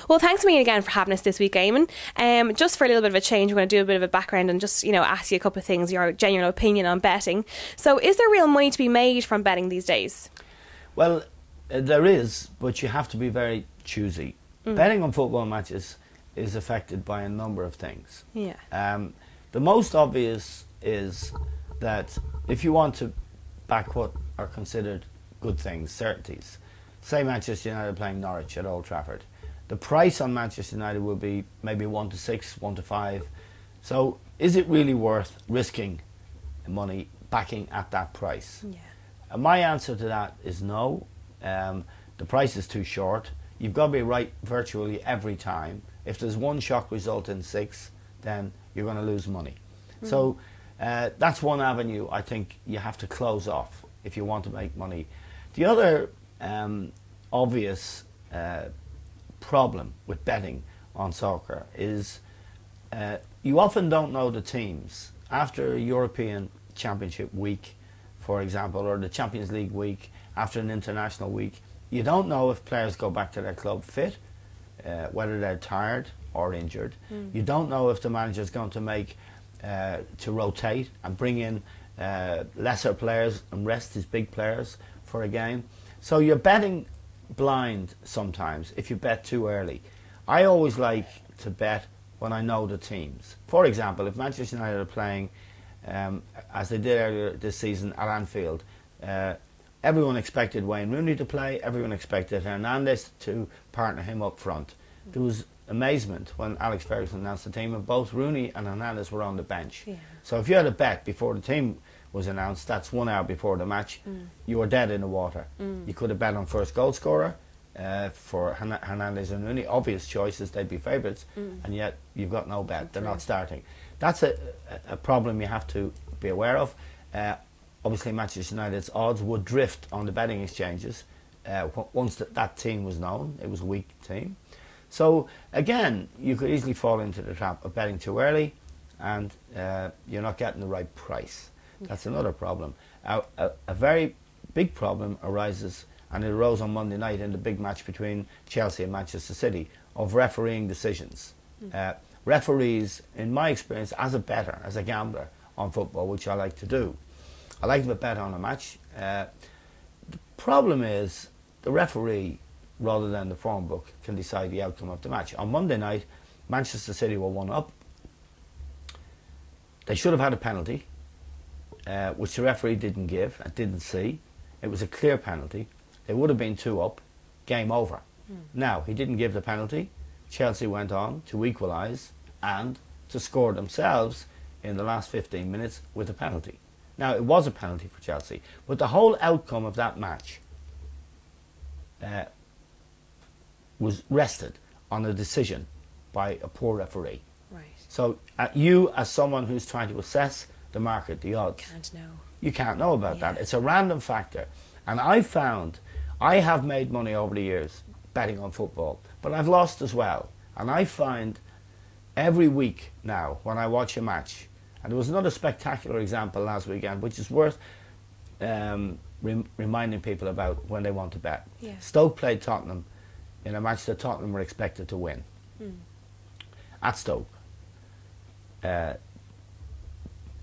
Well, thanks a million again for having us this week, Eamon. Just for a little bit of a change, we're going to do a bit of a background and just, ask you a couple of things, your genuine opinion on betting. So is there real money to be made from betting these days? Well, there is, but you have to be very choosy. Betting on football matches is affected by a number of things. Yeah. The most obvious is that if you want to back what are considered good things, certainties, say Manchester United playing Norwich at Old Trafford, the price on Manchester United will be maybe 1-6, 1-5. So is it really worth risking money backing at that price? Yeah. And my answer to that is no. The price is too short. You've got to be right virtually every time. If there's one shock result in 6, then you're going to lose money. So that's one avenue I think you have to close off if you want to make money. The other obvious problem with betting on soccer is you often don't know the teams. After a European Championship week, for example, or the Champions League week, after an international week, you don't know if players go back to their club fit, whether they're tired or injured. You don't know if the manager's going to make to rotate and bring in lesser players and rest his big players for a game. So you're betting blind sometimes if you bet too early. I always like to bet when I know the teams. For example, if Manchester United are playing as they did earlier this season at Anfield, everyone expected Wayne Rooney to play, everyone expected Hernandez to partner him up front. There was amazement when Alex Ferguson announced the team, and both Rooney and Hernandez were on the bench. Yeah. So if you had a bet before the team was announced, that's 1 hour before the match, you were dead in the water. You could have bet on first goal scorer for Hernandez and Rooney, obvious choices, they'd be favourites, and yet you've got no bet, they're not starting. That's a problem you have to be aware of. Obviously Manchester United's odds would drift on the betting exchanges once that team was known. It was a weak team. So again, you could easily fall into the trap of betting too early, and you're not getting the right price. That's another problem. A very big problem arises, and it arose on Monday night in the big match between Chelsea and Manchester City, of refereeing decisions. Referees, in my experience, as a bettor, as a gambler on football, which I like to do, I like to bet on a match. The problem is the referee, rather than the form book, can decide the outcome of the match. On Monday night, Manchester City were 1 up. They should have had a penalty, which the referee didn't give and didn't see. It was a clear penalty. They would have been 2 up, game over. Now, he didn't give the penalty. Chelsea went on to equalise and to score themselves in the last 15 minutes with a penalty. Now, it was a penalty for Chelsea, but the whole outcome of that match was rested on a decision by a poor referee. Right. So you, as someone who's trying to assess the market, the odds, you can't know about that. It's a random factor. And I found, I have made money over the years betting on football, but I've lost as well. And I find every week now when I watch a match, and there was another spectacular example last weekend, which is worth reminding people about when they want to bet. Yeah. Stoke played Tottenham in a match that Tottenham were expected to win. At Stoke. It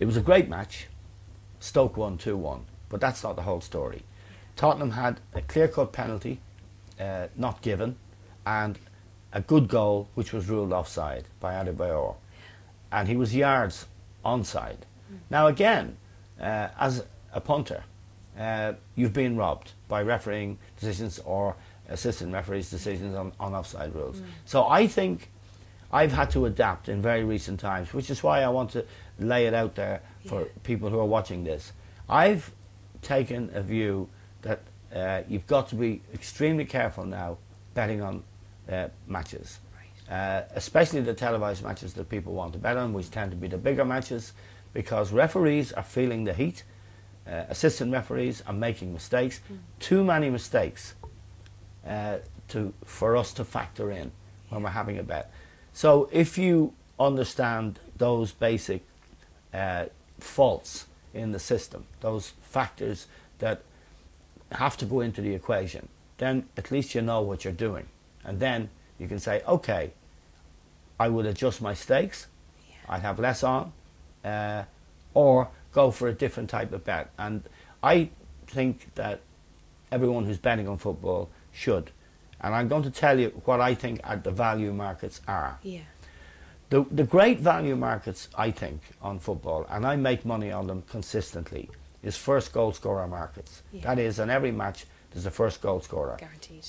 was a great match. Stoke won 2-1, but that's not the whole story. Tottenham had a clear-cut penalty not given, and a good goal which was ruled offside by Adebayor, and he was yards onside. Now again, as a punter, you've been robbed by refereeing decisions or assistant referees' decisions on offside rules. So I think I've had to adapt in very recent times, which is why I want to lay it out there for people who are watching this. I've taken a view that you've got to be extremely careful now betting on matches, especially the televised matches that people want to bet on, which tend to be the bigger matches, because referees are feeling the heat. Assistant referees are making mistakes, too many mistakes for us to factor in when we're having a bet. So if you understand those basic faults in the system, those factors that have to go into the equation, then at least you know what you're doing, and then You can say, okay, I would adjust my stakes, I'd have less on, or go for a different type of bet. And I think that everyone who's betting on football should. And I'm going to tell you what I think the value markets are. Yeah. The great value markets, I think, on football, and I make money on them consistently, is first goal scorer markets. Yeah. That is, in every match, there's a first goal scorer. Guaranteed.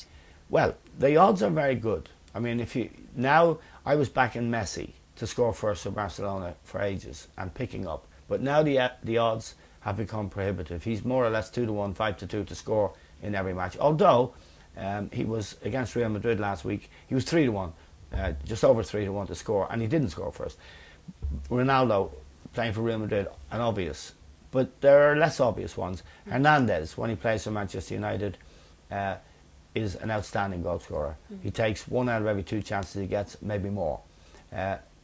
Well, the odds are very good. I mean, now I was backing Messi to score first for Barcelona for ages and picking up, but now the odds have become prohibitive. He's more or less 2-1, 5-2 to score in every match. Although he was against Real Madrid last week, he was 3-1. Just over 3-1 to score, and he didn't score first. Ronaldo playing for Real Madrid, an obvious, but there are less obvious ones. Hernandez, when he plays for Manchester United, is an outstanding goal scorer. He takes 1 out of every 2 chances he gets, maybe more.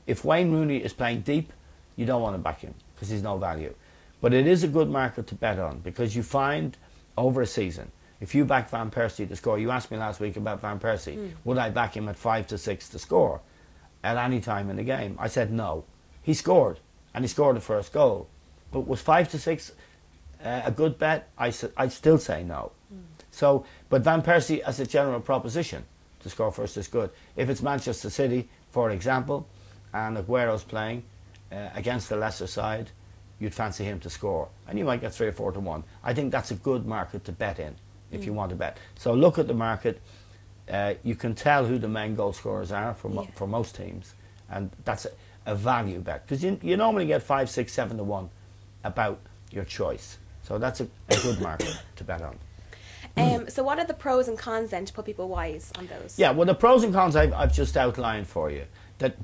If Wayne Rooney is playing deep, you don't want to back him because he's no value. But it is a good market to bet on, because you find over a season, if you back Van Persie to score, you asked me last week about Van Persie, would I back him at 5-6 to score at any time in the game? I said no. He scored, and he scored the first goal. But was 5-6 a good bet? I'd still say no. So, but Van Persie as a general proposition to score first is good. If it's Manchester City, for example, and Aguero's playing against the lesser side, you'd fancy him to score, and you might get 3 or 4 to 1. I think that's a good market to bet in. If you want to bet. So look at the market. You can tell who the main goal scorers are for most teams, and that's a value bet, because you normally get 5, 6, 7 to 1 about your choice. So that's a good market to bet on. So what are the pros and cons then to put people wise on those? Yeah, well, the pros and cons I've just outlined for you.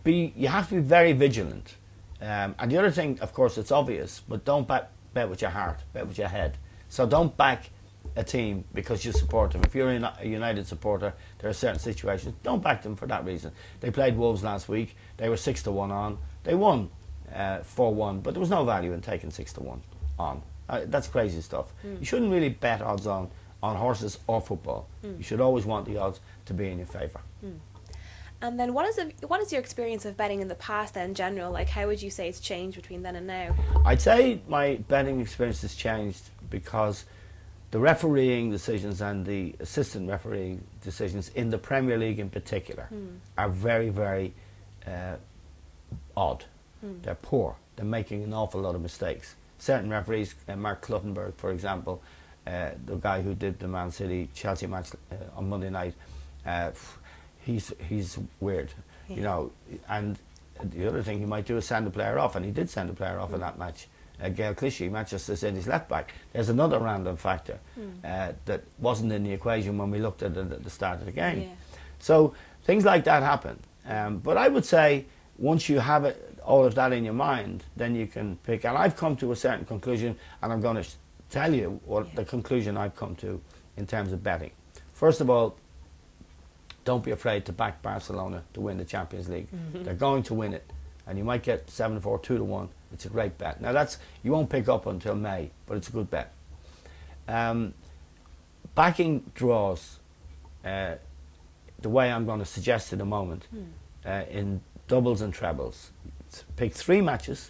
You have to be very vigilant. And the other thing, of course, it's obvious, but don't bet with your heart, bet with your head. So don't back a team because you support them. If you're a United supporter, there are certain situations. Don't back them for that reason. They played Wolves last week. They were 6-1 on. They won 4-1, but there was no value in taking 6-1 on. That's crazy stuff. You shouldn't really bet odds on horses or football. You should always want the odds to be in your favour. And then what is your experience of betting in the past then in general? Like, how would you say it's changed between then and now? I'd say my betting experience has changed because the refereeing decisions and the assistant refereeing decisions in the Premier League in particular are very, very odd. They're poor. They're making an awful lot of mistakes. Certain referees, Mark Cluttenberg, for example, the guy who did the Man City Chelsea match on Monday night, he's weird, you know. And the other thing he might do is send a player off, and he did send a player off in that match. Gail Clichy, Manchester City's left back. There's another random factor that wasn't in the equation when we looked at it at the start of the game. Yeah. So things like that happen. But I would say once you have all of that in your mind, then you can pick. And I've come to a certain conclusion, and I'm going to tell you what the conclusion I've come to in terms of betting. First of all, don't be afraid to back Barcelona to win the Champions League. They're going to win it, and you might get 7-4, 2-1. It's a great bet. Now you won't pick up until May, but it's a good bet. Backing draws, the way I'm going to suggest in a moment, in doubles and trebles. Pick 3 matches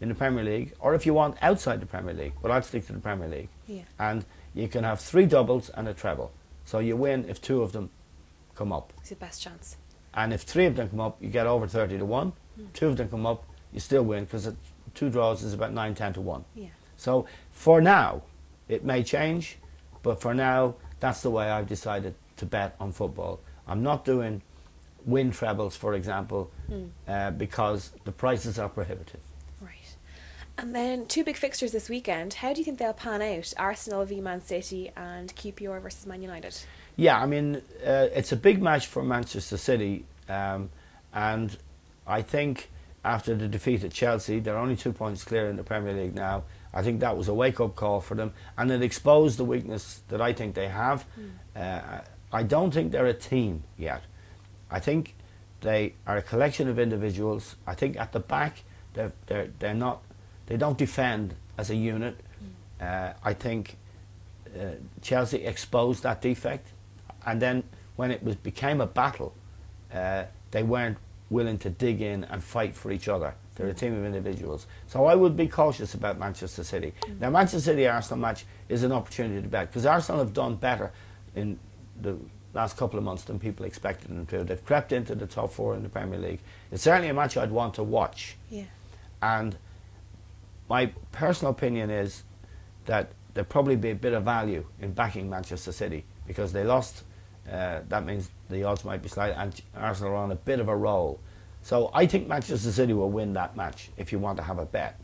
in the Premier League, or if you want outside the Premier League, but I'd stick to the Premier League. Yeah. And you can have 3 doubles and a treble. So you win if 2 of them come up. It's the best chance. And if 3 of them come up, you get over 30 to 1. 2 of them come up, you still win, because 2 draws is about 9-10 to 1. Yeah. So for now, it may change, but for now, that's the way I've decided to bet on football. I'm not doing win trebles, for example, because the prices are prohibitive. Right. And then 2 big fixtures this weekend. How do you think they'll pan out? Arsenal v Man City and QPR versus Man United. Yeah, I mean, it's a big match for Manchester City, and I think after the defeat at Chelsea, they're only 2 points clear in the Premier League now. I think that was a wake-up call for them, and it exposed the weakness that I think they have. I don't think they're a team yet. I think they are a collection of individuals. I think at the back, they're not. They don't defend as a unit. I think Chelsea exposed that defect, and then when it became a battle, they weren't willing to dig in and fight for each other. They're a team of individuals. So I would be cautious about Manchester City. Now, Manchester City-Arsenal match is an opportunity to bet, because Arsenal have done better in the last couple of months than people expected them to. They've crept into the top 4 in the Premier League. It's certainly a match I'd want to watch. Yeah. And my personal opinion is that there'd probably be a bit of value in backing Manchester City, because they lost. That means the odds might be slight, and Arsenal are on a bit of a roll. So I think Manchester City will win that match if you want to have a bet.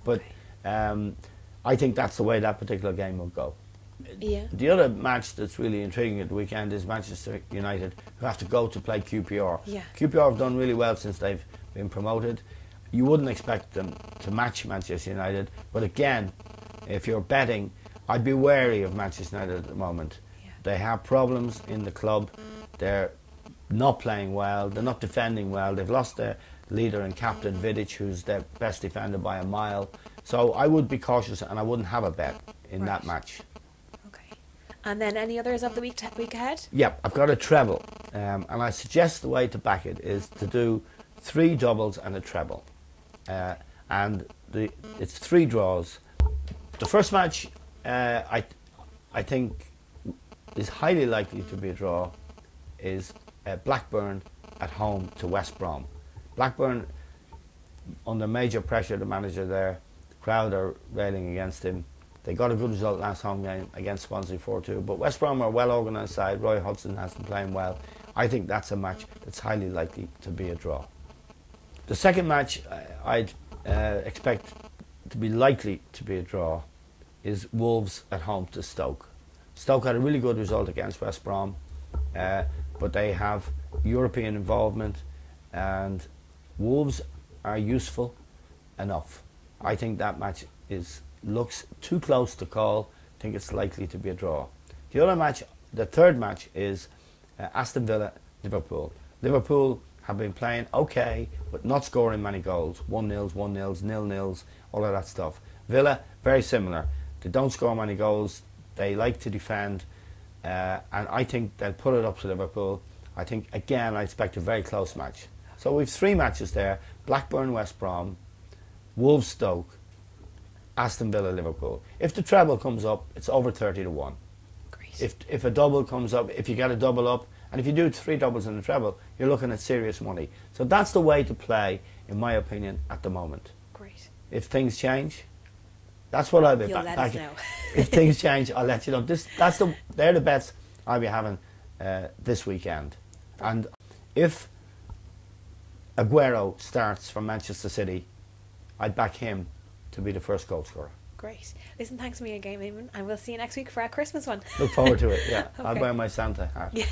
But I think that's the way that particular game will go. Yeah. The other match that's really intriguing at the weekend is Manchester United, who have to go to play QPR. Yeah. QPR have done really well since they've been promoted. You wouldn't expect them to match Manchester United, but again, if you're betting, I'd be wary of Manchester United at the moment. Yeah. They have problems in the club. They're not playing well. They're not defending well. They've lost their leader and captain, Vidic, who's their best defender by a mile. So I would be cautious, and I wouldn't have a bet in that match. Okay. And then any others of the week ahead? Yeah, I've got a treble, and I suggest the way to back it is to do 3 doubles and a treble, and it's 3 draws. The first match, I think, is highly likely to be a draw. Is Blackburn at home to West Brom. Blackburn under major pressure. The manager there, the crowd are railing against him. They got a good result last home game against Swansea 4-2, but West Brom are a well organised side. Roy Hodgson has been playing well. I think that's a match that's highly likely to be a draw. The second match I'd expect to be likely to be a draw is Wolves at home to Stoke. Stoke had a really good result against West Brom, but they have European involvement, and Wolves are useful enough. I think that match looks too close to call. I think it's likely to be a draw. The other match, the third match, is Aston Villa Liverpool. Liverpool have been playing okay, but not scoring many goals. 1-0s, 1-0s, 0-0s, all of that stuff. Villa, very similar. They don't score many goals. They like to defend, and I think they'll put it up to Liverpool. I think, again, I expect a very close match. So we've 3 matches there: Blackburn, West Brom, Wolves, Stoke, Aston Villa, Liverpool. If the treble comes up, it's over 30 to 1. Great. If a double comes up, if you get a double up, and if you do 3 doubles in the treble, you're looking at serious money. So that's the way to play, in my opinion, at the moment. Great. If things change, that's what I'll be You'll let us know. If things change, I'll let you know. They're the bets I'll be having this weekend. And if Aguero starts for Manchester City, I'd back him to be the first goal scorer. Great. Listen, thanks for me again, Eamon, and we'll see you next week for our Christmas one. Look forward to it, yeah. Okay. I'll wear my Santa hat. Yeah.